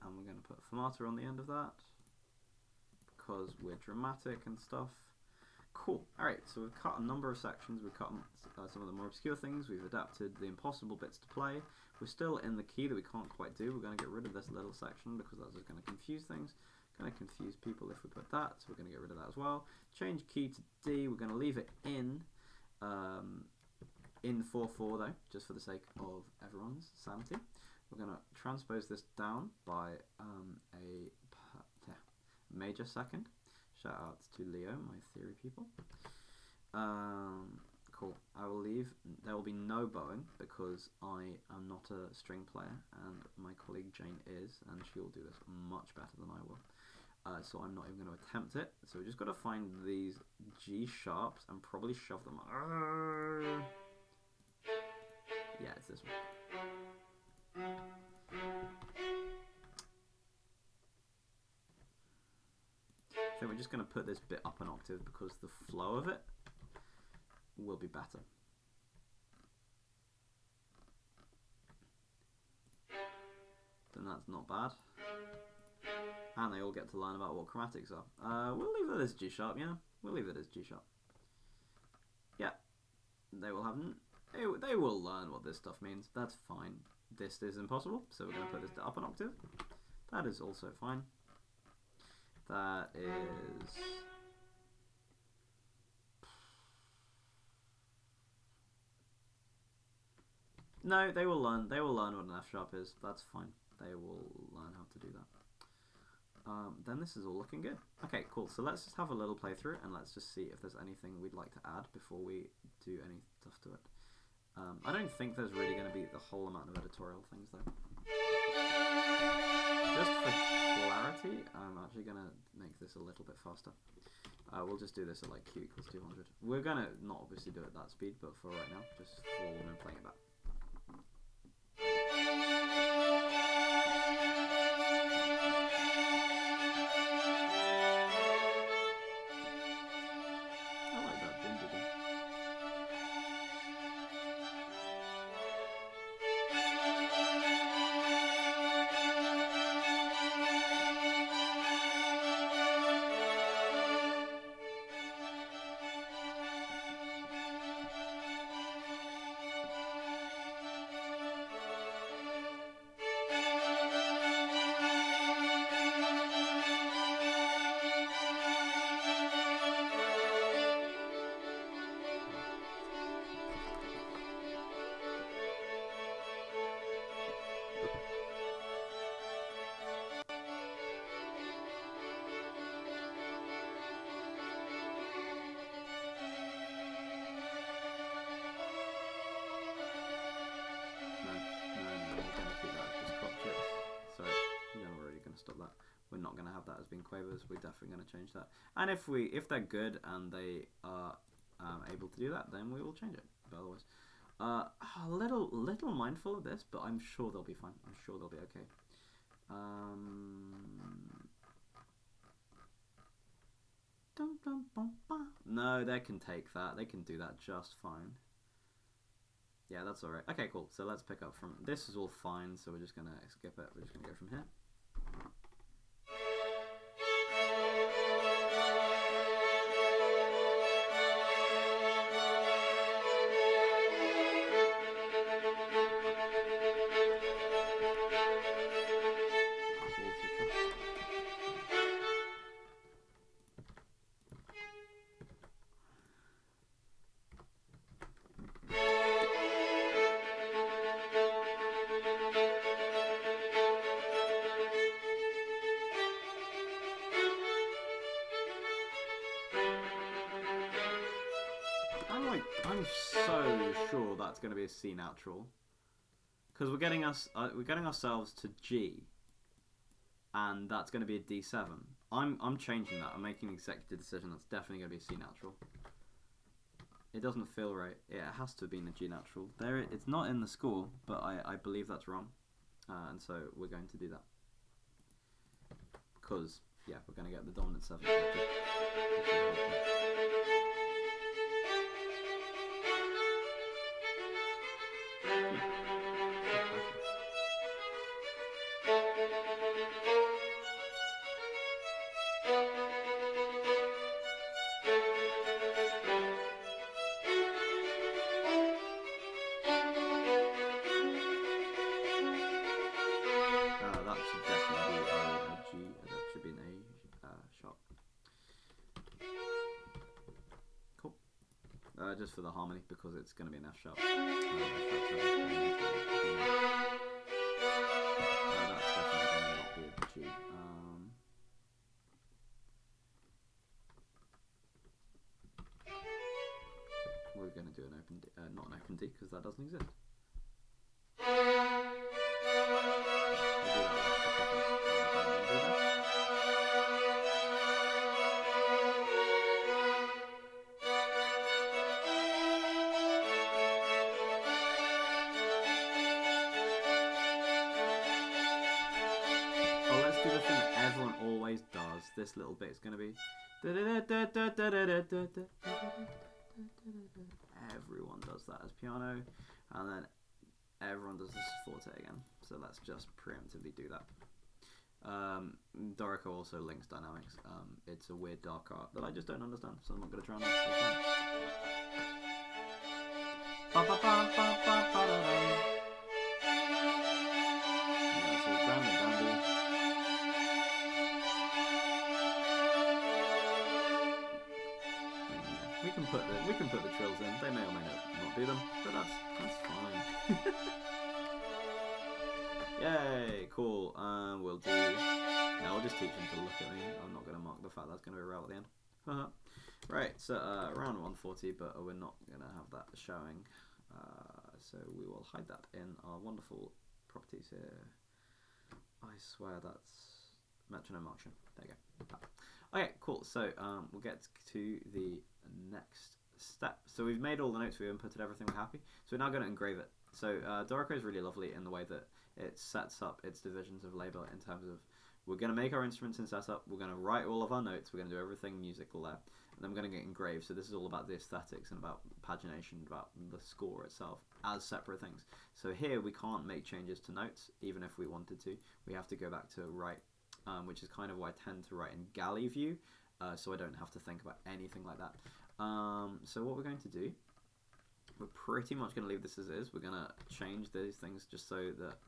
And we're going to put a fermata on the end of that because we're dramatic and stuff. Cool. Alright, so we've cut a number of sections. We've cut some of the more obscure things. We've adapted the impossible bits to play. We're still in the key that we can't quite do. We're going to get rid of this little section because that's just going to confuse things. Going to confuse people if we put that, so we're going to get rid of that as well. Change key to D. We're going to leave it in 4/4 though, just for the sake of everyone's sanity. We're going to transpose this down by a major second. Shout out to Leo, my theory people. Cool. I will leave. There will be no bowing because I am not a string player, and my colleague Jane is, and she will do this much better than I will. So I'm not even going to attempt it. So we just got to find these G sharps and probably shove them. Yeah, it's this one. I think we're just going to put this bit up an octave because the flow of it will be better. Then that's not bad. And they all get to learn about what chromatics are. We'll leave it as G sharp, yeah? We'll leave it as G sharp. Yeah. They will have... They will learn what this stuff means. That's fine. This is impossible, so we're going to put this up an octave. That is also fine. That is... No, they will learn. They will learn what an F sharp is. That's fine. They will learn how to do that. Then this is all looking good. Okay, cool. So let's just have a little playthrough and let's just see if there's anything we'd like to add before we do any stuff to it. I don't think there's really going to be the whole amount of editorial things though. Just for clarity, I'm actually going to make this a little bit faster. We'll just do this at like Q equals 200. We're going to not obviously do it at that speed, but for right now, just for when we're playing it back. Stop that. We're not going to have that as being quavers. We're definitely going to change that. And if they're good and they are able to do that, then we will change it. But otherwise, a little mindful of this, but I'm sure they'll be fine. I'm sure they'll be okay. No, they can take that. They can do that just fine. Yeah, that's alright. Okay, cool. So let's pick up from... This is all fine, so we're just going to skip it. We're just going to go from here. I'm so sure that's going to be a C natural, because we're getting ourselves to G, and that's going to be a D7. I'm changing that. I'm making an executive decision. That's definitely going to be a C natural. It doesn't feel right. It has to have been a G natural. It's not in the score, but I believe that's wrong. And so we're going to do that. Because, yeah, we're going to get the dominant 7. That should definitely be a G. That should be an A sharp. Cool. Just for the harmony, because it's going to be an F sharp. That's definitely going to not be a G. We're going to do an open D, not an open D, because that doesn't exist. Do the thing that everyone always does. This little bit is going to be. Everyone does that as piano, and then everyone does this forte again. So let's just preemptively do that. Dorico also links dynamics. It's a weird dark art that I just don't understand, so I'm not going to try and understand. We can put the trills in. They may or may not do them, but that's fine. Yay, cool. We'll do. No, I'll just teach them to look at me. I'm not going to mark the fact that's going to be a row at the end. Right, so around 140, but we're not going to have that showing. So we will hide that in our wonderful properties here. I swear that's metronome action. There you go. Okay, cool. So we'll get to the next step. So we've made all the notes, we've inputted everything, we're happy. So we're now going to engrave it. So Dorico is really lovely in the way that it sets up its divisions of labour in terms of we're going to make our instruments in setup, we're going to write all of our notes, we're going to do everything musical there, and then we're going to get engraved. So this is all about the aesthetics and about pagination, about the score itself as separate things. So here we can't make changes to notes, even if we wanted to. We have to go back to write, which is kind of why I tend to write in galley view, so I don't have to think about anything like that. So what we're going to do, we're pretty much going to leave this as is. We're going to change these things just so that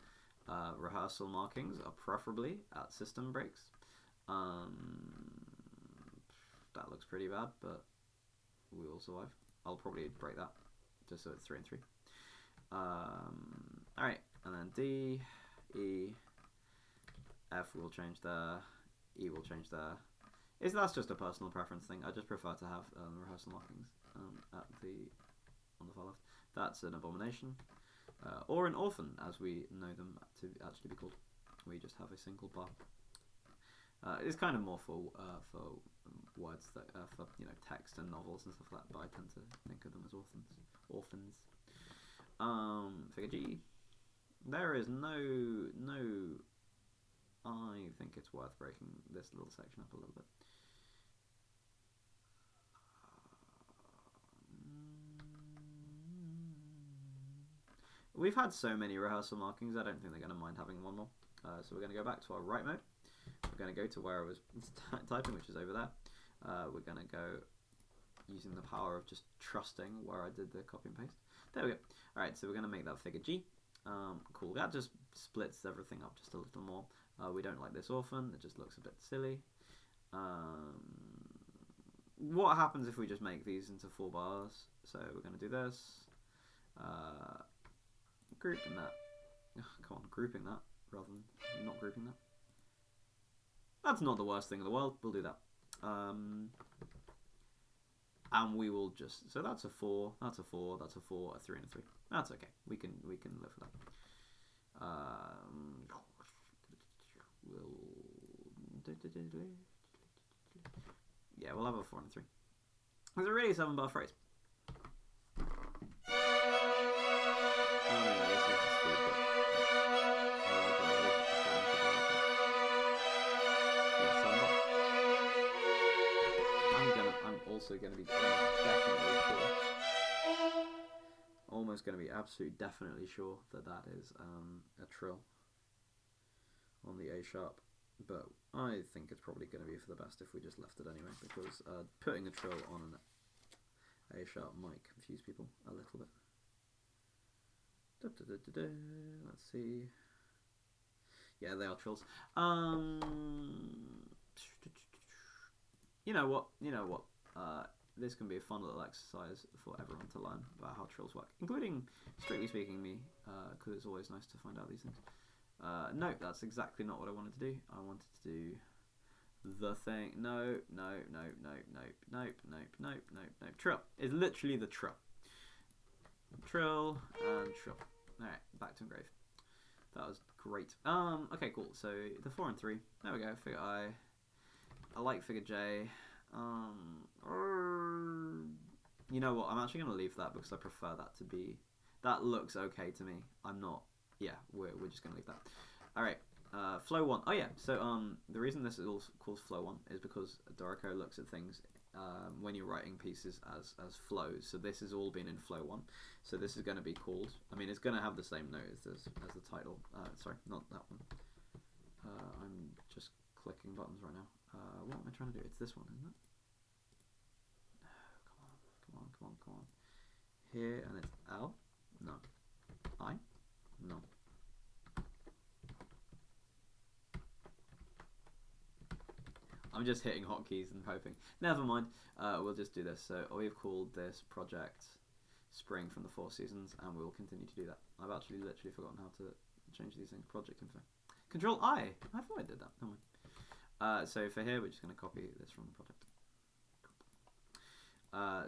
rehearsal markings are preferably at system breaks. That looks pretty bad, but we will survive. I'll probably break that just so it's 3 and 3. Alright, and then D, E, F will change there, E will change there. That's just a personal preference thing. I just prefer to have rehearsal markings on the far left. That's an abomination. Or an orphan, as we know them to actually be called. We just have a single bar. It's kind of more for words that for text and novels and stuff like that, but I tend to think of them as orphans. Figure G. There is no. I think it's worth breaking this little section up a little bit. We've had so many rehearsal markings, I don't think they're going to mind having one more. So we're going to go back to our write mode. We're going to go to where I was typing, which is over there. We're going to go using the power of just trusting where I did the copy and paste. There we go. Alright, so we're going to make that figure G. Cool, that just splits everything up just a little more. We don't like this orphan, it just looks a bit silly. What happens if we just make these into 4 bars? So we're going to do this. Grouping that. Come on, grouping that rather than not grouping that. That's not the worst thing in the world. We'll do that. And we will just. So that's a 4. That's a 4. That's a 4. A 3 and a 3. That's okay. We can live with that. We'll have a 4 and a 3. It's a really 7-bar phrase. almost going to be absolutely definitely sure that that is a trill on the A sharp, but I think it's probably going to be for the best if we just left it anyway, because putting a trill on an A sharp might confuse people a little bit. Let's see. Yeah, they are trills. You know what? This can be a fun little exercise for everyone to learn about how trills work, including, strictly speaking, me, because it's always nice to find out these things. No, that's exactly not what I wanted to do. I wanted to do the thing. No. Trill. It's literally the trill. Trill and trill. Alright, back to engrave. That was great. Okay, cool. So the 4 and 3. There we go. Figure I. I like figure J. You know what? I'm actually going to leave that because I prefer that to be. That looks okay to me. I'm not. Yeah, we're just going to leave that. All right. Flow 1. Oh yeah. So the reason this is also called Flow 1 is because Dorico looks at things when you're writing pieces as flows. So this has all been in Flow 1. So this is going to be called. I mean, it's going to have the same note as the title. Sorry, not that one. I'm just clicking buttons right now. What am I trying to do? It's this one, isn't it? No, come on. Here, and it's L. No. I. No. I'm just hitting hotkeys and hoping. Never mind. We'll just do this. So we've called this project Spring from the Four Seasons, and we'll continue to do that. I've actually literally forgotten how to change these things. Project info. Control I. I thought I did that. Never mind. So for here, we're just going to copy this from the project.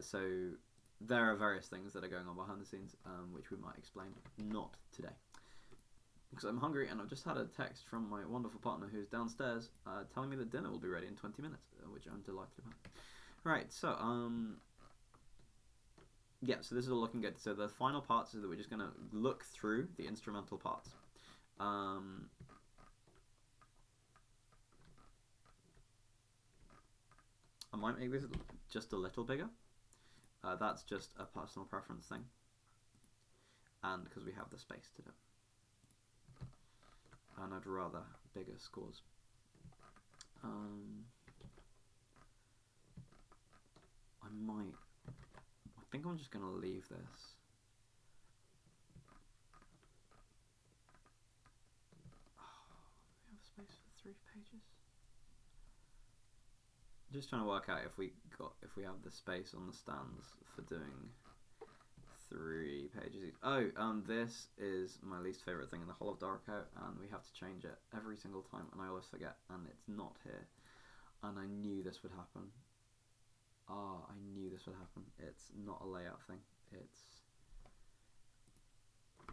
So there are various things that are going on behind the scenes, which we might explain. Not today. Because I'm hungry and I've just had a text from my wonderful partner who's downstairs telling me that dinner will be ready in 20 minutes, which I'm delighted about. Right, so, yeah, so this is all looking good. So the final parts is that we're just going to look through the instrumental parts. I might make this just a little bigger. That's just a personal preference thing. And because we have the space to do it. And I'd rather bigger scores. I think I'm just going to leave this. We have space for 3 pages. Just trying to work out if we have the space on the stands for doing 3 pages each. Oh, this is my least favourite thing in the whole of Dorico, and we have to change it every single time, and I always forget, and it's not here. And I knew this would happen. I knew this would happen. It's not a layout thing. It's...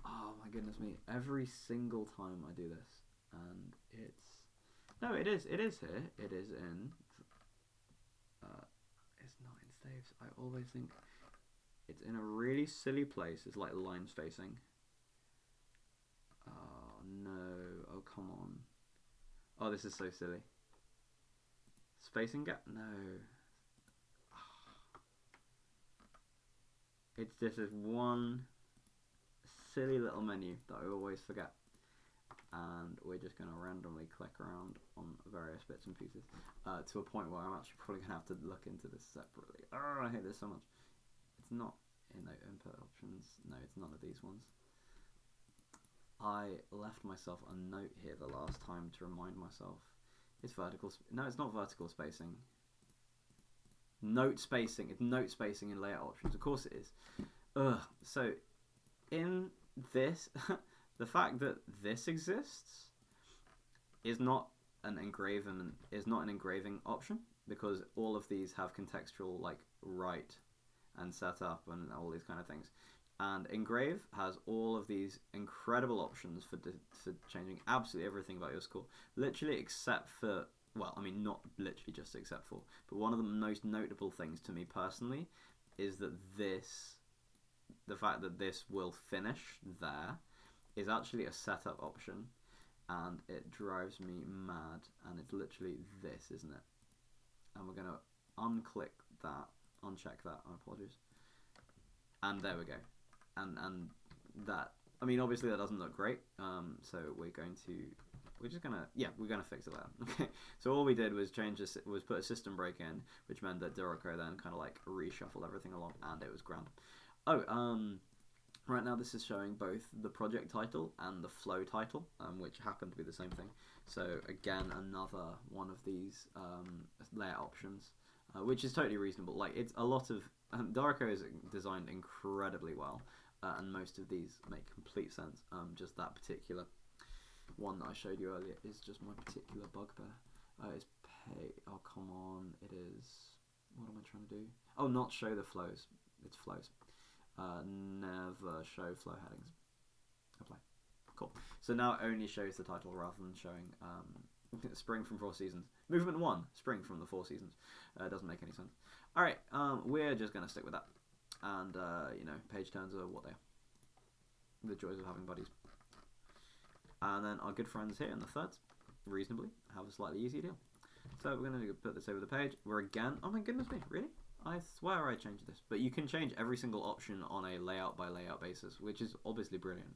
Oh my goodness me. Every single time I do this, and it's... No, it is here. It is in... It's not in staves. I always think... It's in a really silly place. It's like line spacing. Oh no. Oh come on. Oh, this is so silly. Spacing gap? No. It's just this one silly little menu that I always forget. And we're just going to randomly click around on various bits and pieces to a point where I'm actually probably going to have to look into this separately. Oh, I hate this so much. It's not in the input options. No, it's none of these ones. I left myself a note here the last time to remind myself. It's vertical. No, it's not vertical spacing. Note spacing. It's note spacing in layout options. Of course it is. So in this, the fact that this exists is not an engraving option, because all of these have contextual like write and set up and all these kind of things. And engrave has all of these incredible options for changing absolutely everything about your score, literally except for, well, I mean not literally just except for, but one of the most notable things to me personally is that the fact that this will finish there is actually a setup option, and it drives me mad, and it's literally this, isn't it? And we're going to unclick that, uncheck that, I apologize. And there we go. and that, I mean, obviously that doesn't look great. So we're gonna fix it later. Okay. So all we did was put a system break in, which meant that Dorico then kind of like reshuffled everything along, and it was grand. Right now this is showing both the project title and the flow title, which happen to be the same thing. So again, another one of these layout options, which is totally reasonable. Like, it's a lot of Dorico is designed incredibly well, and most of these make complete sense. Just that particular one that I showed you earlier is just my particular bugbear. Oh, come on, it is. What am I trying to do? Oh, not show the flows. It's flows. Never show flow headings. Apply. Cool. So now it only shows the title rather than showing Spring from 4 Seasons. Movement 1, Spring from the 4 Seasons. Doesn't make any sense. Alright, we're just going to stick with that. And, page turns are what they are. The joys of having buddies. And then our good friends here in the thirds, reasonably, have a slightly easier deal. So we're going to put this over the page. We're again, oh my goodness me, really? I swear I changed this. But you can change every single option on a layout by layout basis, which is obviously brilliant,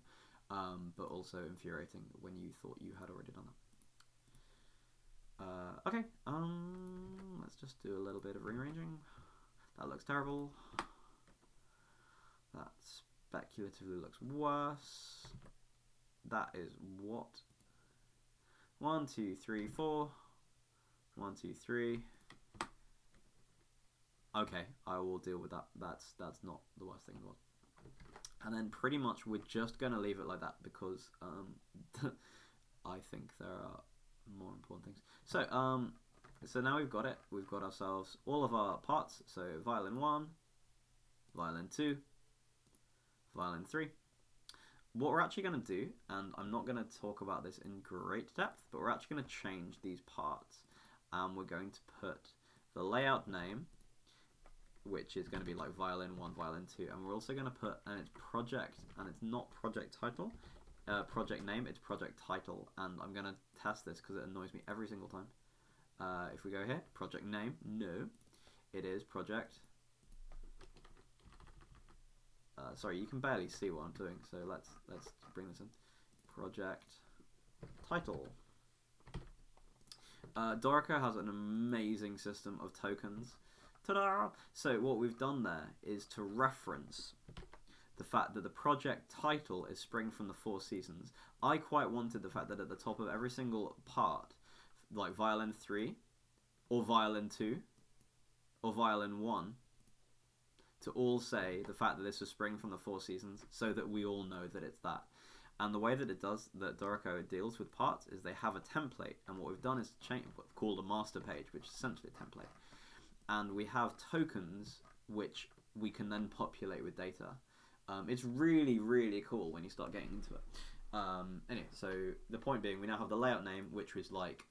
but also infuriating when you thought you had already done that. Okay, let's just do a little bit of rearranging. That looks terrible. That speculatively looks worse. That is what? 1, 2, 3, 4. 1, 2, 3. Okay, I will deal with that. That's not the worst thing in the world. And then pretty much we're just going to leave it like that because I think there are more important things. So now we've got it. We've got ourselves all of our parts. So violin 1, violin 2, violin 3. What we're actually going to do, and I'm not going to talk about this in great depth, but we're actually going to change these parts. And we're going to put the layout name, which is going to be like violin 1, violin 2, and we're also going to put, and it's project, and it's not project title, project name, it's project title, and I'm going to test this because it annoys me every single time. If we go here, project name, no, it is project, sorry, you can barely see what I'm doing, so let's bring this in, project title. Dorico has an amazing system of tokens. Ta-da! So what we've done there is to reference the fact that the project title is Spring from the 4 Seasons. I quite wanted the fact that at the top of every single part, like violin 3, or violin 2, or violin 1, to all say the fact that this is Spring from the 4 Seasons, so that we all know that it's that. And the way that it does, that Dorico deals with parts, is they have a template, and what we've done is change what's called a master page, which is essentially a template. And we have tokens which we can then populate with data. It's really, really cool when you start getting into it. Anyway, so the point being, we now have the layout name, which was like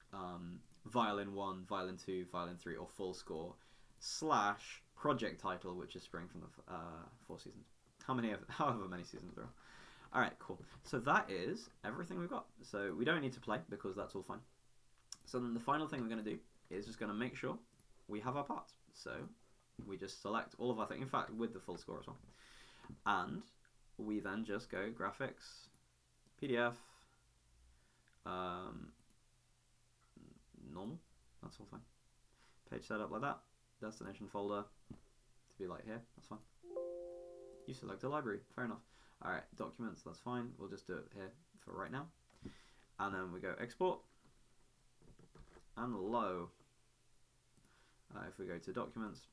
violin 1, violin 2, violin 3, or full score, / project title, which is Spring from the 4 Seasons. However many seasons there are. Alright, cool. So that is everything we've got. So we don't need to play because that's all fine. So then the final thing we're going to do is just going to make sure we have our parts. So we just select all of our things, in fact with the full score as well. And we then just go graphics, PDF, normal, that's all fine. Page setup like that, destination folder, to be like here, that's fine. You select a library, fair enough. Alright, documents, that's fine, we'll just do it here for right now. And then we go export, and low. If we go to documents,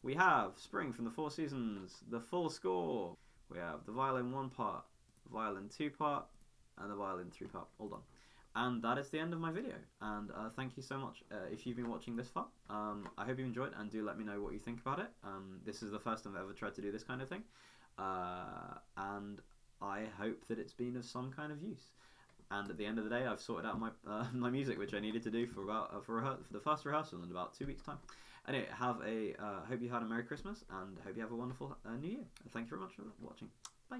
we have Spring from the 4 Seasons, the full score. We have the violin 1 part, violin 2 part, and the violin 3 part, all done. And that is the end of my video. And thank you so much if you've been watching this far. I hope you enjoyed, and do let me know what you think about it. This is the first time I've ever tried to do this kind of thing. And I hope that it's been of some kind of use. And at the end of the day, I've sorted out my my music, which I needed to do for about for the first rehearsal in about 2 weeks' time. Anyway, hope you had a Merry Christmas, and hope you have a wonderful New Year. Thank you very much for watching. Bye.